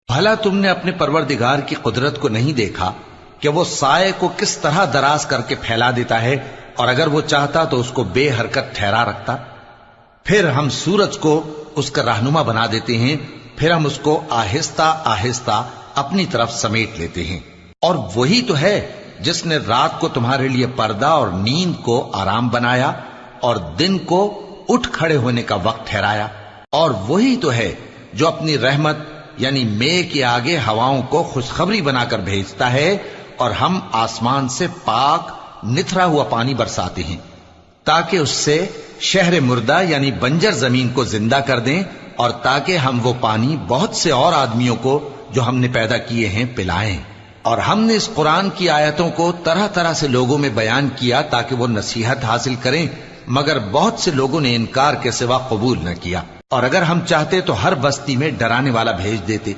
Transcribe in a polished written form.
بھلا تم نے اپنے پروردگار کی قدرت کو نہیں دیکھا کہ وہ سائے کو کس طرح دراز کر کے پھیلا دیتا ہے، اور اگر وہ چاہتا تو اس کو بے حرکت ٹھہرا رکھتا؟ پھر ہم سورج کو اس کا رہنما بنا دیتے ہیں، پھر ہم اس کو آہستہ آہستہ اپنی طرف سمیٹ لیتے ہیں۔ اور وہی تو ہے جس نے رات کو تمہارے لیے پردہ اور نیند کو آرام بنایا اور دن کو اٹھ کھڑے ہونے کا وقت ٹھہرایا۔ اور وہی تو ہے جو اپنی رحمت یعنی مے کے آگے ہواؤں کو خوشخبری بنا کر بھیجتا ہے، اور ہم آسمان سے پاک نتھرا ہوا پانی برساتے ہیں تاکہ اس سے شہر مردہ یعنی بنجر زمین کو زندہ کر دیں، اور تاکہ ہم وہ پانی بہت سے اور آدمیوں کو جو ہم نے پیدا کیے ہیں پلائیں۔ اور ہم نے اس قرآن کی آیتوں کو طرح طرح سے لوگوں میں بیان کیا تاکہ وہ نصیحت حاصل کریں، مگر بہت سے لوگوں نے انکار کے سوا قبول نہ کیا۔ اور اگر ہم چاہتے تو ہر بستی میں ڈرانے والا بھیج دیتے،